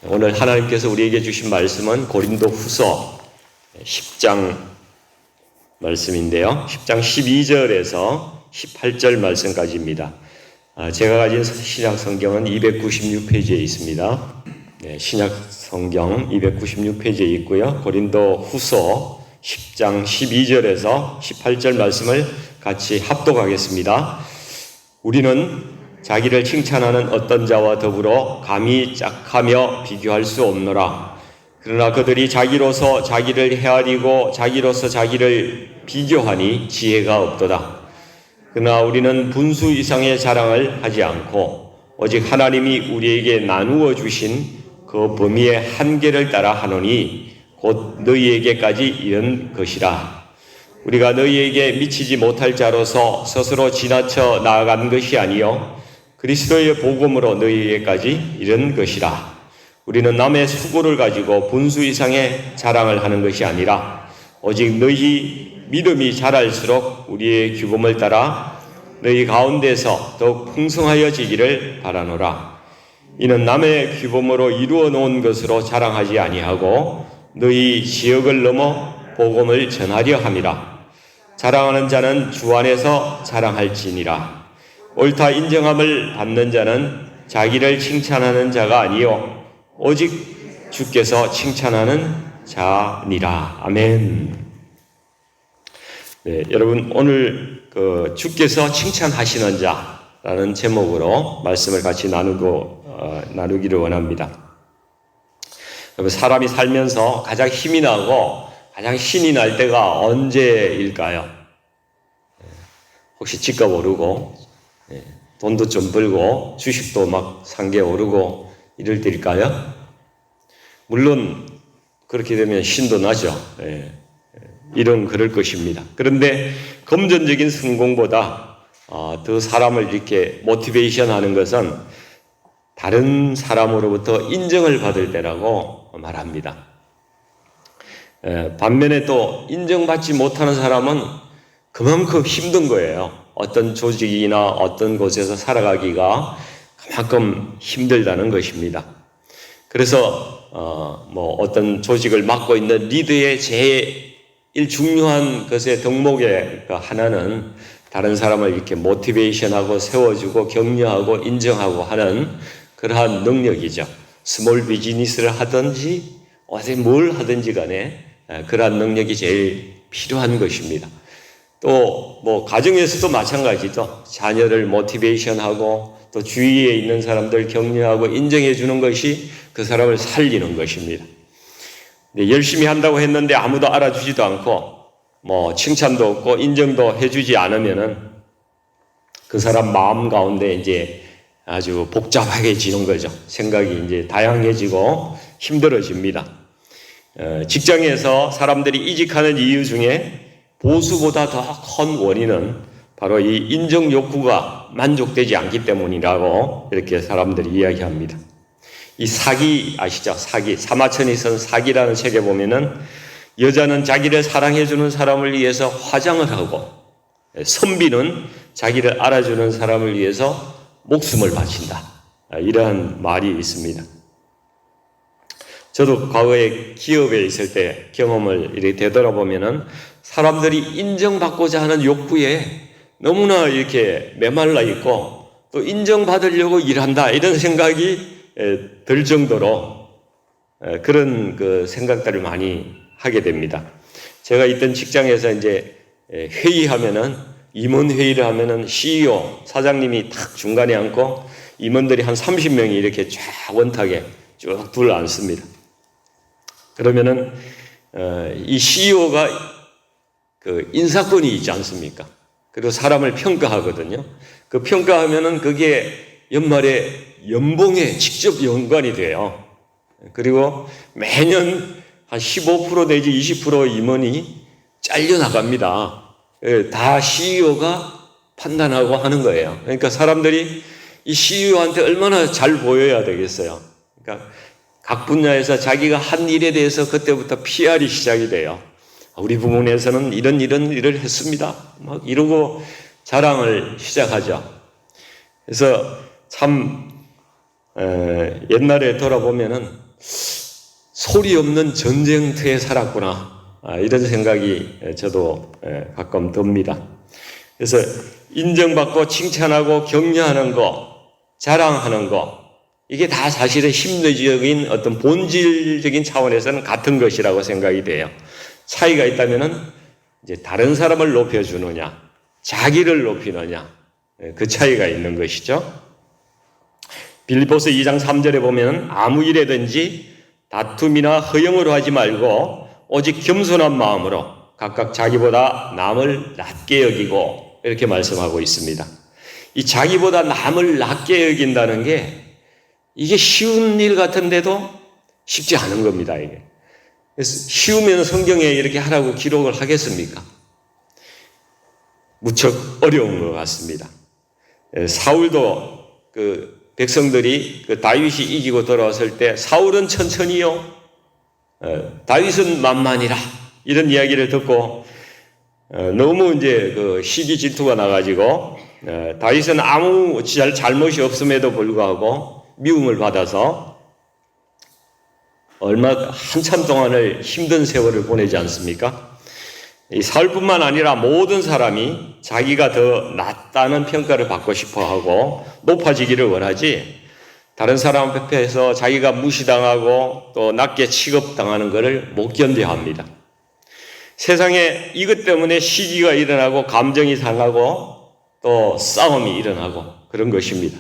오늘 하나님께서 우리에게 주신 말씀은 고린도후서 10장 말씀인데요. 10장 12절에서 18절 말씀까지입니다. 제가 가진 신약 성경은 296페이지에 있습니다. 신약 성경 296페이지에 있고요. 고린도후서 10장 12절에서 18절 말씀을 같이 합독하겠습니다. 우리는 자기를 칭찬하는 어떤 자와 더불어 감히 짝하며 비교할 수 없노라. 그러나 그들이 자기로서 자기를 헤아리고 자기로서 자기를 비교하니 지혜가 없도다. 그러나 우리는 분수 이상의 자랑을 하지 않고 오직 하나님이 우리에게 나누어 주신 그 범위의 한계를 따라 하노니 곧 너희에게까지 이른 것이라. 우리가 너희에게 미치지 못할 자로서 스스로 지나쳐 나아간 것이 아니요 그리스도의 복음으로 너희에게까지 이른 것이라. 우리는 남의 수고를 가지고 분수 이상의 자랑을 하는 것이 아니라 오직 너희 믿음이 자랄수록 우리의 규범을 따라 너희 가운데서 더욱 풍성하여지기를 바라노라. 이는 남의 규범으로 이루어 놓은 것으로 자랑하지 아니하고 너희 지역을 넘어 복음을 전하려 함이라. 자랑하는 자는 주 안에서 자랑할지니라. 옳다 인정함을 받는 자는 자기를 칭찬하는 자가 아니요 오직 주께서 칭찬하는 자니라. 아멘. 네, 여러분 오늘 주께서 칭찬하시는 자라는 제목으로 말씀을 같이 나누기를 원합니다. 여러분 사람이 살면서 가장 힘이 나고 가장 신이 날 때가 언제일까요? 혹시 집값 오르고 돈도 좀 벌고 주식도 막 산 게 오르고 이럴 때일까요? 물론 그렇게 되면 신도 나죠. 이런 그럴 것입니다. 그런데 금전적인 성공보다 더 사람을 이렇게 모티베이션 하는 것은 다른 사람으로부터 인정을 받을 때라고 말합니다. 반면에 또 인정받지 못하는 사람은 그만큼 힘든 거예요. 어떤 조직이나 어떤 곳에서 살아가기가 그만큼 힘들다는 것입니다. 그래서 어떤 조직을 맡고 있는 리더의 제일 중요한 것의 덕목의 하나는 다른 사람을 이렇게 모티베이션하고 세워주고 격려하고 인정하고 하는 그러한 능력이죠. 스몰 비즈니스를 하든지 어디 뭘 하든지 간에 그러한 능력이 제일 필요한 것입니다. 또 가정에서도 마찬가지죠. 자녀를 모티베이션하고 또 주위에 있는 사람들 격려하고 인정해 주는 것이 그 사람을 살리는 것입니다. 열심히 한다고 했는데 아무도 알아주지도 않고 칭찬도 없고 인정도 해주지 않으면은 그 사람 마음 가운데 이제 아주 복잡하게지는 거죠. 생각이 이제 다양해지고 힘들어집니다. 직장에서 사람들이 이직하는 이유 중에 보수보다 더 큰 원인은 바로 이 인정 욕구가 만족되지 않기 때문이라고 이렇게 사람들이 이야기합니다. 이 사기 아시죠? 사기. 사마천이 쓴 사기라는 책에 보면은 여자는 자기를 사랑해주는 사람을 위해서 화장을 하고 선비는 자기를 알아주는 사람을 위해서 목숨을 바친다. 이러한 말이 있습니다. 저도 과거에 기업에 있을 때 경험을 이렇게 되돌아보면은 사람들이 인정받고자 하는 욕구에 너무나 이렇게 메말라 있고 또 인정받으려고 일한다 이런 생각이 들 정도로 그런 생각들을 많이 하게 됩니다. 제가 있던 직장에서 이제 회의하면은 임원회의를 하면은 CEO 사장님이 탁 중간에 앉고 임원들이 한 30명이 이렇게 쫙 원탁에 쭉 둘러 앉습니다. 그러면은 이 CEO가 인사권이 있지 않습니까? 그리고 사람을 평가하거든요. 그 평가하면은 그게 연말에 연봉에 직접 연관이 돼요. 그리고 매년 한 15% 내지 20% 임원이 잘려나갑니다. 다 CEO가 판단하고 하는 거예요. 그러니까 사람들이 이 CEO한테 얼마나 잘 보여야 되겠어요. 그러니까 각 분야에서 자기가 한 일에 대해서 그때부터 PR이 시작이 돼요. 우리 부문에서는 이런 일을 했습니다. 막 이러고 자랑을 시작하죠. 그래서 참 옛날에 돌아보면은 소리 없는 전쟁터에 살았구나. 이런 생각이 저도 가끔 듭니다. 그래서 인정받고 칭찬하고 격려하는 거, 자랑하는 거, 이게 다 사실은 심리적인 어떤 본질적인 차원에서는 같은 것이라고 생각이 돼요. 차이가 있다면은 이제 다른 사람을 높여주느냐, 자기를 높이느냐, 그 차이가 있는 것이죠. 빌립보서 2장 3절에 보면 아무 일에든지 다툼이나 허영으로 하지 말고 오직 겸손한 마음으로 각각 자기보다 남을 낮게 여기고 이렇게 말씀하고 있습니다. 이 자기보다 남을 낮게 여긴다는 게 이게 쉬운 일 같은데도 쉽지 않은 겁니다. 이게. 그래서 쉬우면 성경에 이렇게 하라고 기록을 하겠습니까? 무척 어려운 것 같습니다. 사울도 그 백성들이 그 다윗이 이기고 돌아왔을 때 사울은 천천히요, 다윗은 만만이라 이런 이야기를 듣고 너무 이제 그 시기 질투가 나가지고 다윗은 아무 잘못이 없음에도 불구하고 미움을 받아서 한참 동안을 힘든 세월을 보내지 않습니까? 이 사울뿐만 아니라 모든 사람이 자기가 더 낫다는 평가를 받고 싶어하고 높아지기를 원하지, 다른 사람 앞에서 자기가 무시당하고 또 낮게 취급당하는 것을 못 견뎌합니다. 세상에 이것 때문에 시기가 일어나고 감정이 상하고 또 싸움이 일어나고 그런 것입니다.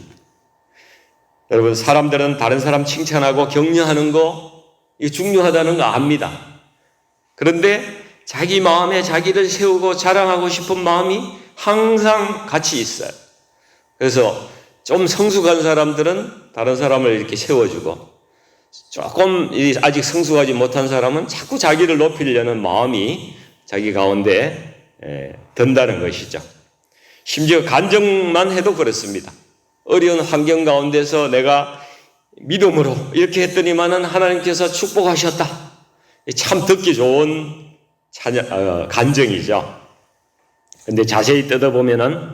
여러분, 사람들은 다른 사람 칭찬하고 격려하는 거 이게 중요하다는 거 압니다. 그런데 자기 마음에 자기를 세우고 자랑하고 싶은 마음이 항상 같이 있어요. 그래서 좀 성숙한 사람들은 다른 사람을 이렇게 세워주고, 조금 아직 성숙하지 못한 사람은 자꾸 자기를 높이려는 마음이 자기 가운데 든다는 것이죠. 심지어 간증만 해도 그렇습니다. 어려운 환경 가운데서 내가 믿음으로 이렇게 했더니만은 하나님께서 축복하셨다. 참 듣기 좋은 간증이죠. 근데 자세히 뜯어보면은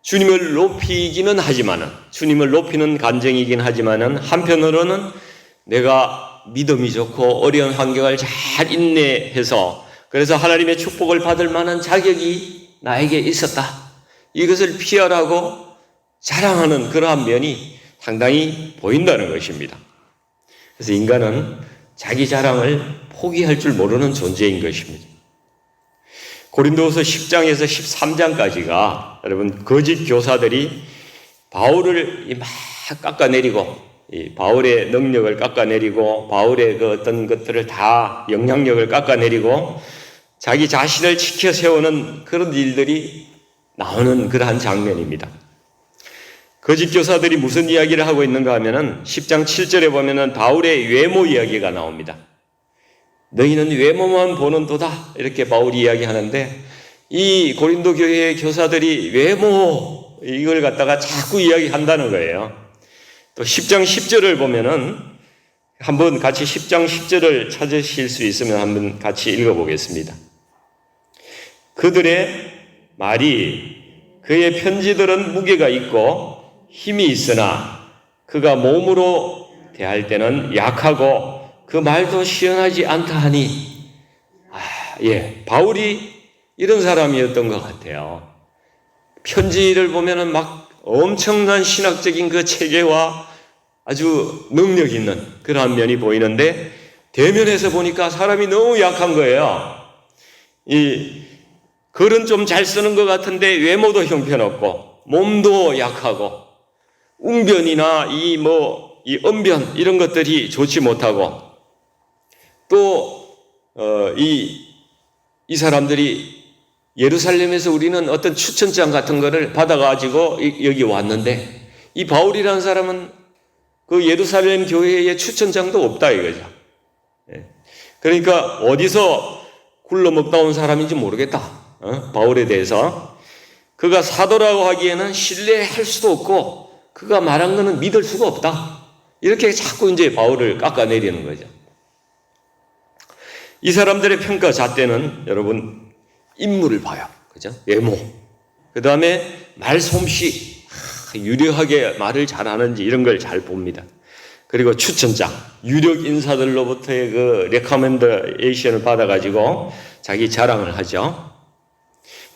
주님을 높이기는 하지만은, 주님을 높이는 간증이긴 하지만은 한편으로는 내가 믿음이 좋고 어려운 환경을 잘 인내해서 그래서 하나님의 축복을 받을 만한 자격이 나에게 있었다. 이것을 피하라고 자랑하는 그러한 면이 상당히 보인다는 것입니다. 그래서 인간은 자기 자랑을 포기할 줄 모르는 존재인 것입니다. 고린도후서 10장에서 13장까지가 여러분 거짓 교사들이 바울을 막 깎아내리고, 이 바울의 능력을 깎아내리고 바울의 그 어떤 것들을 다 영향력을 깎아내리고 자기 자신을 지켜 세우는 그런 일들이 나오는 그러한 장면입니다. 거짓 교사들이 무슨 이야기를 하고 있는가 하면은 10장 7절에 보면은 바울의 외모 이야기가 나옵니다. 너희는 외모만 보는 도다, 이렇게 바울이 이야기하는데 이 고린도 교회의 교사들이 외모 이걸 갖다가 자꾸 이야기한다는 거예요. 또 10장 10절을 보면은 한번 같이 10장 10절을 찾으실 수 있으면 한번 같이 읽어보겠습니다. 그들의 말이 그의 편지들은 무게가 있고 힘이 있으나 그가 몸으로 대할 때는 약하고 그 말도 시원하지 않다 하니, 바울이 이런 사람이었던 것 같아요. 편지를 보면은 막 엄청난 신학적인 그 체계와 아주 능력 있는 그러한 면이 보이는데 대면에서 보니까 사람이 너무 약한 거예요. 이 글은 좀 잘 쓰는 것 같은데 외모도 형편없고 몸도 약하고 웅변이나 이 언변 이런 것들이 좋지 못하고 또 이 사람들이 예루살렘에서 우리는 어떤 추천장 같은 거를 받아가지고 여기 왔는데 이 바울이라는 사람은 그 예루살렘 교회에 추천장도 없다 이거죠. 그러니까 어디서 굴러먹다 온 사람인지 모르겠다. 바울에 대해서 그가 사도라고 하기에는 신뢰할 수도 없고 그가 말한 거는 믿을 수가 없다. 이렇게 자꾸 이제 바울을 깎아내리는 거죠. 이 사람들의 평가 잣대는 여러분 인물을 봐요. 그죠? 외모. 그 다음에 말솜씨. 유려하게 말을 잘하는지 이런 걸 잘 봅니다. 그리고 추천장, 유력 인사들로부터의 그 레커멘데이션을 받아가지고 자기 자랑을 하죠.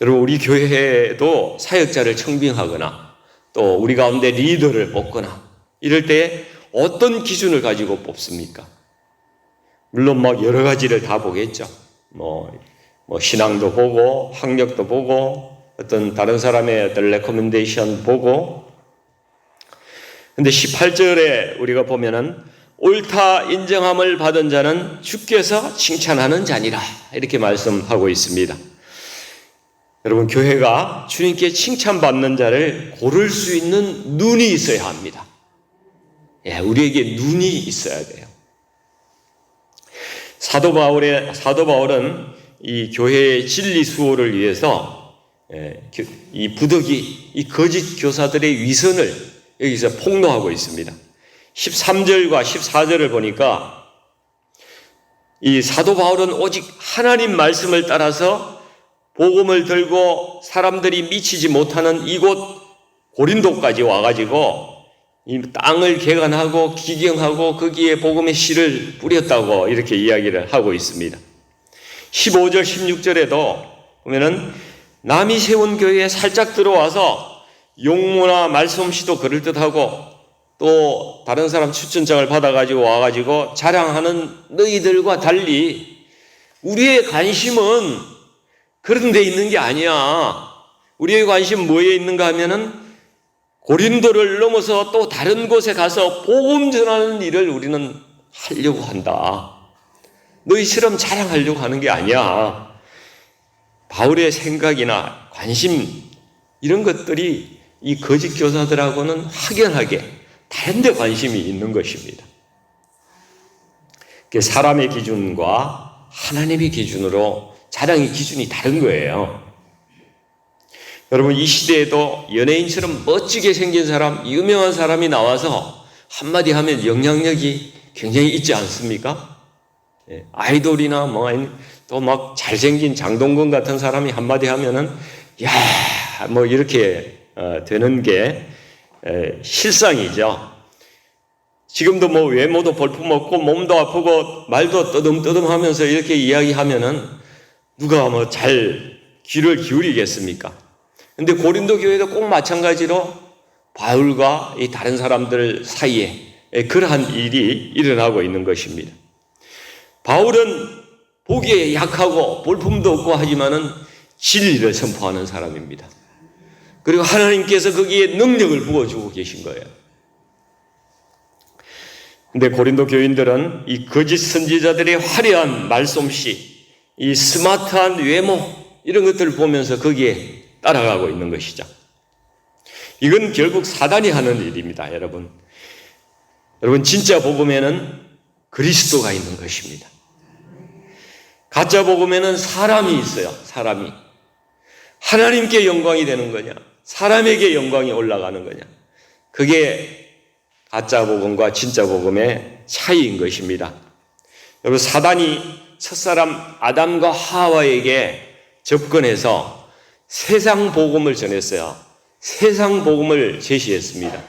여러분, 우리 교회도 사역자를 청빙하거나 또 우리 가운데 리더를 뽑거나 이럴 때 어떤 기준을 가지고 뽑습니까? 물론 여러 가지를 다 보겠죠. 신앙도 보고 학력도 보고 어떤 다른 사람의 어떤 레커멘데이션 보고. 근데 18절에 우리가 보면은 옳다 인정함을 받은 자는 주께서 칭찬하는 자니라 이렇게 말씀하고 있습니다. 여러분, 교회가 주님께 칭찬받는 자를 고를 수 있는 눈이 있어야 합니다. 우리에게 눈이 있어야 돼요. 사도 바울은 이 교회의 진리 수호를 위해서 이 부득이 이 거짓 교사들의 위선을 여기서 폭로하고 있습니다. 13절과 14절을 보니까 이 사도 바울은 오직 하나님 말씀을 따라서 복음을 들고 사람들이 미치지 못하는 이곳 고린도까지 와가지고 이 땅을 개간하고 기경하고 거기에 복음의 씨를 뿌렸다고 이렇게 이야기를 하고 있습니다. 15절 16절에도 보면은 남이 세운 교회에 살짝 들어와서 용모나 말솜씨도 그럴듯하고 또 다른 사람 추천장을 받아가지고 와가지고 자랑하는 너희들과 달리 우리의 관심은 그런 데 있는 게 아니야. 우리의 관심 뭐에 있는가 하면은 고린도를 넘어서 또 다른 곳에 가서 복음 전하는 일을 우리는 하려고 한다. 너희처럼 자랑하려고 하는 게 아니야. 바울의 생각이나 관심 이런 것들이 이 거짓 교사들하고는 확연하게 다른 데 관심이 있는 것입니다. 사람의 기준과 하나님의 기준으로 자랑의 기준이 다른 거예요. 여러분, 이 시대에도 연예인처럼 멋지게 생긴 사람, 유명한 사람이 나와서 한마디 하면 영향력이 굉장히 있지 않습니까? 아이돌이나 또 막 잘생긴 장동건 같은 사람이 한마디 하면은 이렇게 되는 게 실상이죠. 지금도 외모도 볼품없고 몸도 아프고 말도 떠듬떠듬 하면서 이렇게 이야기하면은 누가 잘 귀를 기울이겠습니까? 근데 고린도 교회도 꼭 마찬가지로 바울과 이 다른 사람들 사이에 그러한 일이 일어나고 있는 것입니다. 바울은 보기에 약하고 볼품도 없고 하지만은 진리를 선포하는 사람입니다. 그리고 하나님께서 거기에 능력을 부어주고 계신 거예요. 근데 고린도 교인들은 이 거짓 선지자들의 화려한 말솜씨, 이 스마트한 외모 이런 것들을 보면서 거기에 따라가고 있는 것이죠. 이건 결국 사단이 하는 일입니다, 여러분. 여러분, 진짜 복음에는 그리스도가 있는 것입니다. 가짜 복음에는 사람이 있어요, 사람이. 하나님께 영광이 되는 거냐, 사람에게 영광이 올라가는 거냐. 그게 가짜 복음과 진짜 복음의 차이인 것입니다. 여러분, 사단이 첫사람 아담과 하와에게 접근해서 세상 복음을 전했어요. 세상 복음을 제시했습니다.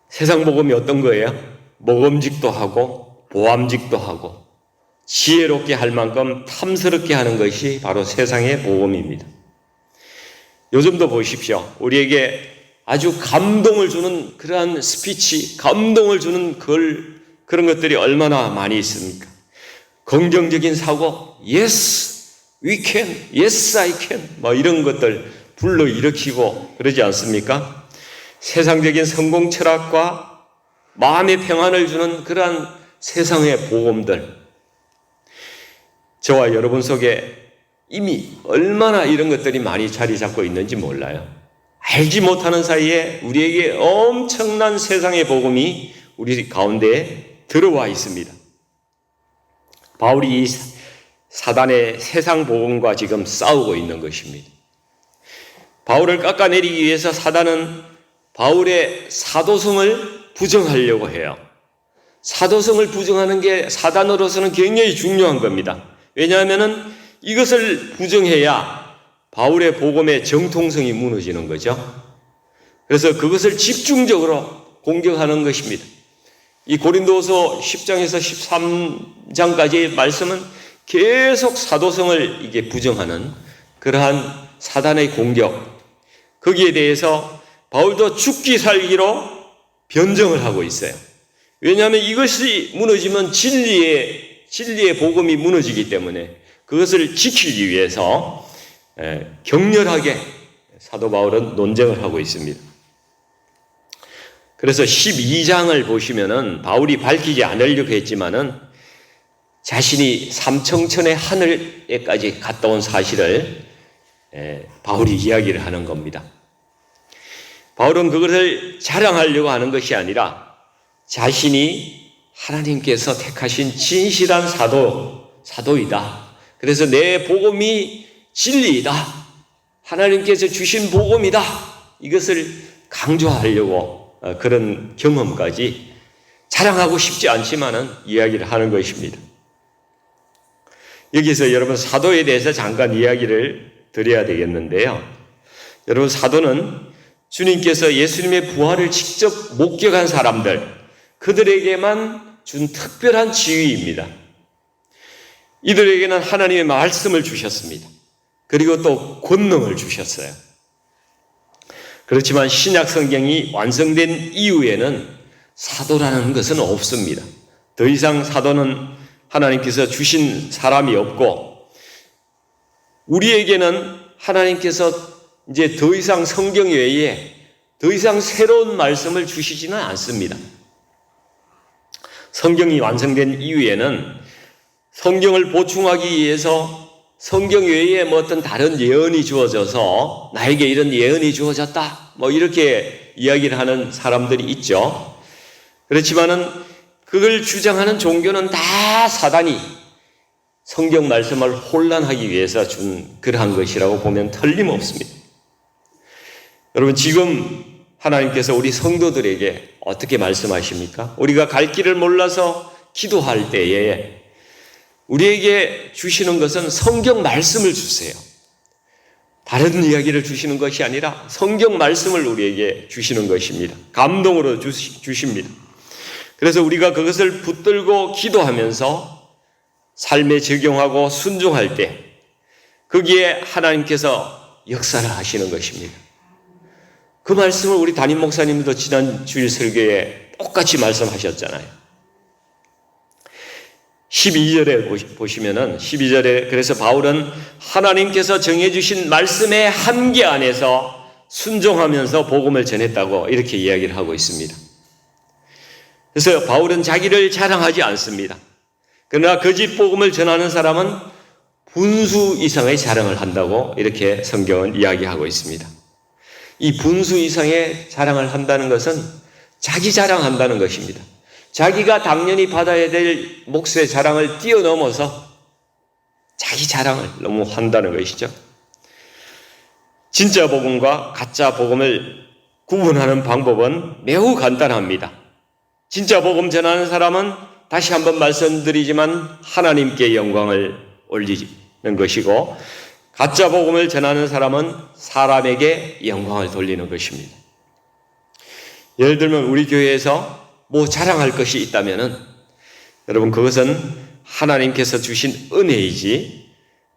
세상 복음이 어떤 거예요? 먹음직도 하고 보암직도 하고 지혜롭게 할 만큼 탐스럽게 하는 것이 바로 세상의 복음입니다. 요즘도 보십시오. 우리에게 아주 감동을 주는 그러한 스피치, 감동을 주는 그런 것들이 얼마나 많이 있습니까? 긍정적인 사고, yes, we can, yes, I can, 이런 것들 불러일으키고 그러지 않습니까? 세상적인 성공 철학과 마음의 평안을 주는 그러한 세상의 복음들. 저와 여러분 속에 이미 얼마나 이런 것들이 많이 자리 잡고 있는지 몰라요. 알지 못하는 사이에 우리에게 엄청난 세상의 복음이 우리 가운데에 들어와 있습니다. 바울이 이 사단의 세상 복음과 지금 싸우고 있는 것입니다. 바울을 깎아내리기 위해서 사단은 바울의 사도성을 부정하려고 해요. 사도성을 부정하는 게 사단으로서는 굉장히 중요한 겁니다. 왜냐하면 이것을 부정해야 바울의 복음의 정통성이 무너지는 거죠. 그래서 그것을 집중적으로 공격하는 것입니다. 이 고린도서 10장에서 13장까지의 말씀은 계속 사도성을 이게 부정하는 그러한 사단의 공격, 거기에 대해서 바울도 죽기 살기로 변정을 하고 있어요. 왜냐하면 이것이 무너지면 진리의 복음이 무너지기 때문에 그것을 지키기 위해서 격렬하게 사도 바울은 논쟁을 하고 있습니다. 그래서 12장을 보시면은 바울이 밝히지 않으려고 했지만은 자신이 삼청천의 하늘에까지 갔다 온 사실을 바울이 이야기를 하는 겁니다. 바울은 그것을 자랑하려고 하는 것이 아니라 자신이 하나님께서 택하신 진실한 사도이다. 그래서 내 복음이 진리이다. 하나님께서 주신 복음이다. 이것을 강조하려고 그런 경험까지 자랑하고 싶지 않지만은 이야기를 하는 것입니다. 여기서 여러분 사도에 대해서 잠깐 이야기를 드려야 되겠는데요. 여러분 사도는 주님께서 예수님의 부활을 직접 목격한 사람들, 그들에게만 준 특별한 지위입니다. 이들에게는 하나님의 말씀을 주셨습니다. 그리고 또 권능을 주셨어요. 그렇지만 신약 성경이 완성된 이후에는 사도라는 것은 없습니다. 더 이상 사도는 하나님께서 주신 사람이 없고 우리에게는 하나님께서 이제 더 이상 성경 외에 더 이상 새로운 말씀을 주시지는 않습니다. 성경이 완성된 이후에는 성경을 보충하기 위해서 성경 외에 뭐 어떤 다른 예언이 주어져서 나에게 이런 예언이 주어졌다 뭐 이렇게 이야기를 하는 사람들이 있죠. 그렇지만은 그걸 주장하는 종교는 다 사단이 성경 말씀을 혼란하기 위해서 준 그러한 것이라고 보면 틀림없습니다. 여러분 지금 하나님께서 우리 성도들에게 어떻게 말씀하십니까? 우리가 갈 길을 몰라서 기도할 때에 우리에게 주시는 것은 성경 말씀을 주세요. 다른 이야기를 주시는 것이 아니라 성경 말씀을 우리에게 주시는 것입니다. 감동으로 주십니다. 그래서 우리가 그것을 붙들고 기도하면서 삶에 적용하고 순종할 때 거기에 하나님께서 역사를 하시는 것입니다. 그 말씀을 우리 담임 목사님도 지난 주일 설교에 똑같이 말씀하셨잖아요. 12절에 보시면은 12절에 그래서 바울은 하나님께서 정해주신 말씀의 한계 안에서 순종하면서 복음을 전했다고 이렇게 이야기를 하고 있습니다. 그래서 바울은 자기를 자랑하지 않습니다. 그러나 거짓 복음을 전하는 사람은 분수 이상의 자랑을 한다고 이렇게 성경은 이야기하고 있습니다. 이 분수 이상의 자랑을 한다는 것은 자기 자랑한다는 것입니다. 자기가 당연히 받아야 될 몫의 자랑을 뛰어넘어서 자기 자랑을 너무 한다는 것이죠. 진짜 복음과 가짜 복음을 구분하는 방법은 매우 간단합니다. 진짜 복음 전하는 사람은 다시 한번 말씀드리지만 하나님께 영광을 올리는 것이고 가짜 복음을 전하는 사람은 사람에게 영광을 돌리는 것입니다. 예를 들면 우리 교회에서 뭐 자랑할 것이 있다면은 여러분 그것은 하나님께서 주신 은혜이지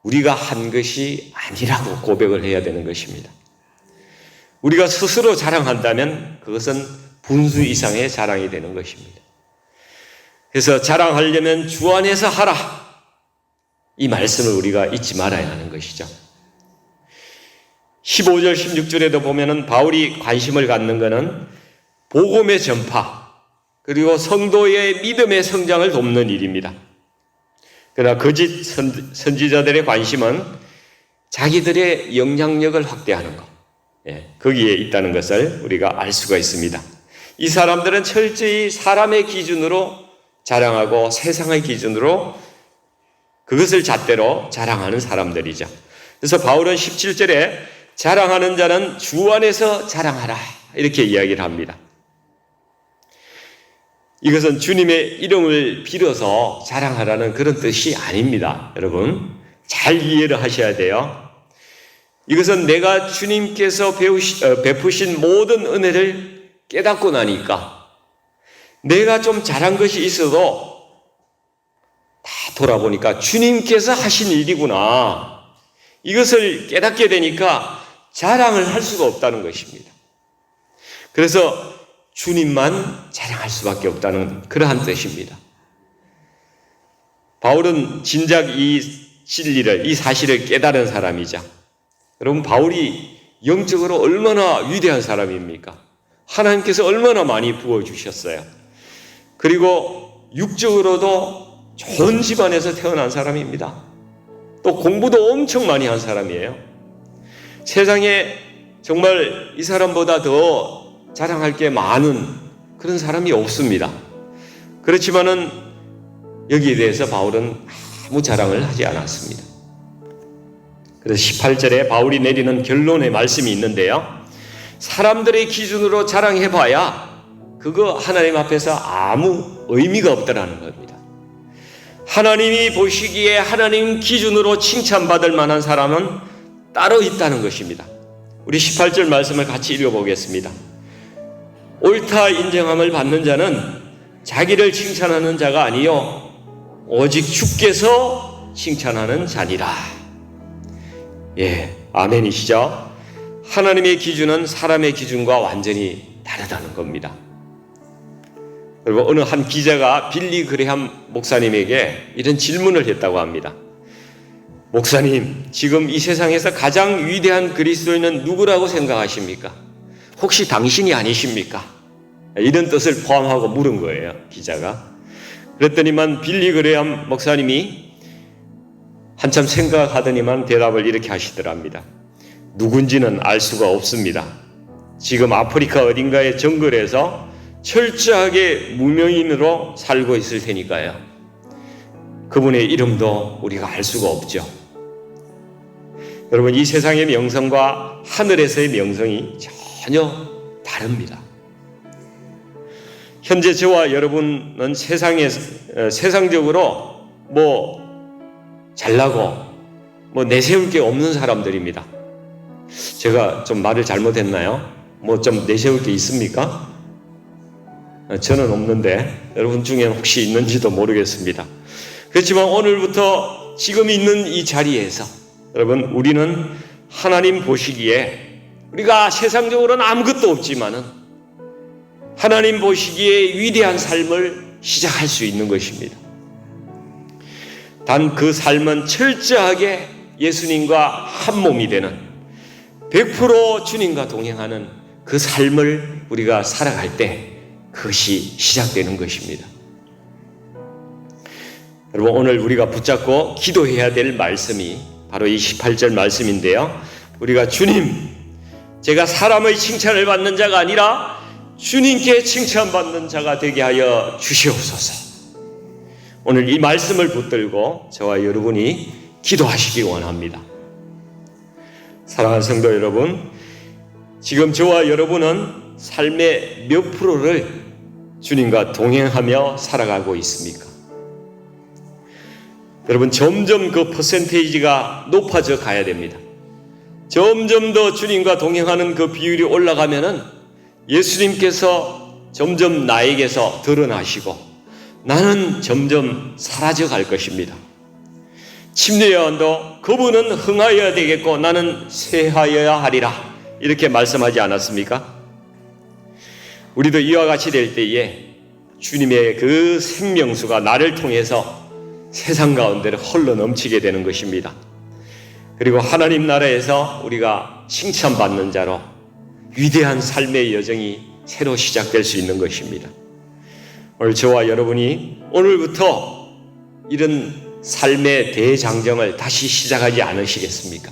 우리가 한 것이 아니라고 고백을 해야 되는 것입니다. 우리가 스스로 자랑한다면 그것은 분수 이상의 자랑이 되는 것입니다. 그래서 자랑하려면 주 안에서 하라. 이 말씀을 우리가 잊지 말아야 하는 것이죠. 15절 16절에도 보면은 바울이 관심을 갖는 것은 복음의 전파 그리고 성도의 믿음의 성장을 돕는 일입니다. 그러나 거짓 선지자들의 관심은 자기들의 영향력을 확대하는 것, 거기에 있다는 것을 우리가 알 수가 있습니다. 이 사람들은 철저히 사람의 기준으로 자랑하고 세상의 기준으로 그것을 잣대로 자랑하는 사람들이죠. 그래서 바울은 17절에 자랑하는 자는 주 안에서 자랑하라 이렇게 이야기를 합니다. 이것은 주님의 이름을 빌어서 자랑하라는 그런 뜻이 아닙니다. 여러분 잘 이해를 하셔야 돼요. 이것은 내가 주님께서 베푸신 모든 은혜를 깨닫고 나니까 내가 좀 잘한 것이 있어도 다 돌아보니까 주님께서 하신 일이구나. 이것을 깨닫게 되니까 자랑을 할 수가 없다는 것입니다. 그래서 주님만 자랑할 수밖에 없다는 그러한 뜻입니다. 바울은 진작 이 진리를, 이 사실을 깨달은 사람이자, 여러분 바울이 영적으로 얼마나 위대한 사람입니까? 하나님께서 얼마나 많이 부어주셨어요. 그리고 육적으로도 좋은 집안에서 태어난 사람입니다. 또 공부도 엄청 많이 한 사람이에요. 세상에 정말 이 사람보다 더 자랑할 게 많은 그런 사람이 없습니다. 그렇지만은 여기에 대해서 바울은 아무 자랑을 하지 않았습니다. 그래서 18절에 바울이 내리는 결론의 말씀이 있는데요. 사람들의 기준으로 자랑해봐야 그거 하나님 앞에서 아무 의미가 없다라는 겁니다. 하나님이 보시기에 하나님 기준으로 칭찬받을 만한 사람은 따로 있다는 것입니다. 우리 18절 말씀을 같이 읽어보겠습니다. 옳다 인정함을 받는 자는 자기를 칭찬하는 자가 아니요 오직 주께서 칭찬하는 자니라. 예, 아멘이시죠? 하나님의 기준은 사람의 기준과 완전히 다르다는 겁니다. 그리고 어느 한 기자가 빌리 그레함 목사님에게 이런 질문을 했다고 합니다. 목사님, 지금 이 세상에서 가장 위대한 그리스도인은 누구라고 생각하십니까? 혹시 당신이 아니십니까? 이런 뜻을 포함하고 물은 거예요, 기자가. 그랬더니만 빌리 그레함 목사님이 한참 생각하더니만 대답을 이렇게 하시더랍니다. 누군지는 알 수가 없습니다. 지금 아프리카 어딘가의 정글에서 철저하게 무명인으로 살고 있을 테니까요. 그분의 이름도 우리가 알 수가 없죠. 여러분, 이 세상의 명성과 하늘에서의 명성이 전혀 다릅니다. 현재 저와 여러분은 세상적으로 잘나고 내세울 게 없는 사람들입니다. 제가 좀 말을 잘못했나요? 좀 내세울 게 있습니까? 저는 없는데 여러분 중에는 혹시 있는지도 모르겠습니다. 그렇지만 오늘부터 지금 있는 이 자리에서 여러분, 우리는 하나님 보시기에 우리가 세상적으로는 아무것도 없지만은 하나님 보시기에 위대한 삶을 시작할 수 있는 것입니다. 단 그 삶은 철저하게 예수님과 한 몸이 되는 100% 주님과 동행하는 그 삶을 우리가 살아갈 때 그것이 시작되는 것입니다. 여러분, 오늘 우리가 붙잡고 기도해야 될 말씀이 바로 이 18절 말씀인데요. 우리가 주님, 제가 사람의 칭찬을 받는 자가 아니라 주님께 칭찬받는 자가 되게 하여 주시옵소서. 오늘 이 말씀을 붙들고 저와 여러분이 기도하시기 원합니다. 사랑하는 성도 여러분, 지금 저와 여러분은 삶의 몇 프로를 주님과 동행하며 살아가고 있습니까? 여러분, 점점 그 퍼센테이지가 높아져 가야 됩니다. 점점 더 주님과 동행하는 그 비율이 올라가면은 예수님께서 점점 나에게서 드러나시고 나는 점점 사라져 갈 것입니다. 침례요한도 그분은 흥하여야 되겠고 나는 쇠하여야 하리라, 이렇게 말씀하지 않았습니까? 우리도 이와 같이 될 때에 주님의 그 생명수가 나를 통해서 세상 가운데를 헐러 넘치게 되는 것입니다. 그리고 하나님 나라에서 우리가 칭찬받는 자로 위대한 삶의 여정이 새로 시작될 수 있는 것입니다. 오늘 저와 여러분이 오늘부터 이런 삶의 대장정을 다시 시작하지 않으시겠습니까?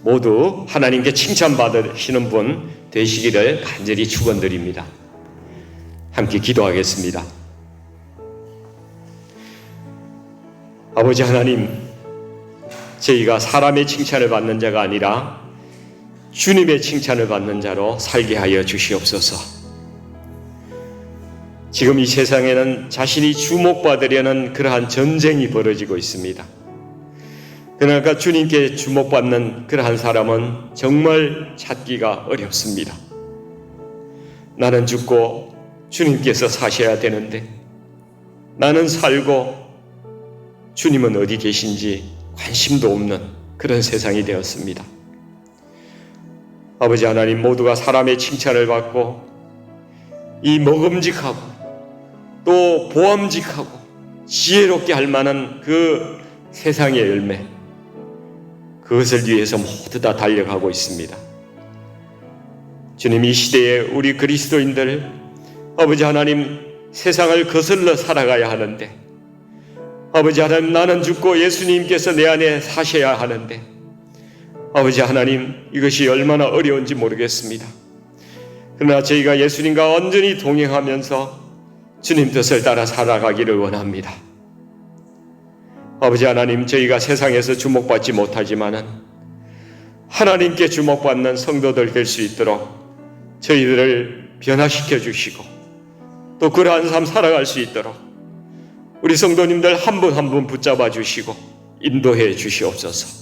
모두 하나님께 칭찬받으시는 분 되시기를 간절히 축원드립니다. 함께 기도하겠습니다. 아버지 하나님, 저희가 사람의 칭찬을 받는 자가 아니라 주님의 칭찬을 받는 자로 살게 하여 주시옵소서. 지금 이 세상에는 자신이 주목받으려는 그러한 전쟁이 벌어지고 있습니다. 그러니까 주님께 주목받는 그러한 사람은 정말 찾기가 어렵습니다. 나는 죽고 주님께서 사셔야 되는데 나는 살고 주님은 어디 계신지 관심도 없는 그런 세상이 되었습니다. 아버지 하나님, 모두가 사람의 칭찬을 받고 이 먹음직하고 또 보암직하고 지혜롭게 할 만한 그 세상의 열매, 그것을 위해서 모두 다 달려가고 있습니다. 주님, 이 시대에 우리 그리스도인들, 아버지 하나님, 세상을 거슬러 살아가야 하는데, 아버지 하나님, 나는 죽고 예수님께서 내 안에 사셔야 하는데, 아버지 하나님, 이것이 얼마나 어려운지 모르겠습니다. 그러나 저희가 예수님과 온전히 동행하면서 주님 뜻을 따라 살아가기를 원합니다. 아버지 하나님, 저희가 세상에서 주목받지 못하지만은 하나님께 주목받는 성도들 될 수 있도록 저희들을 변화시켜 주시고 또 그러한 삶 살아갈 수 있도록 우리 성도님들 한 분 한 분 붙잡아 주시고 인도해 주시옵소서.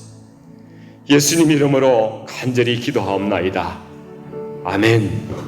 예수님 이름으로 간절히 기도하옵나이다. 아멘.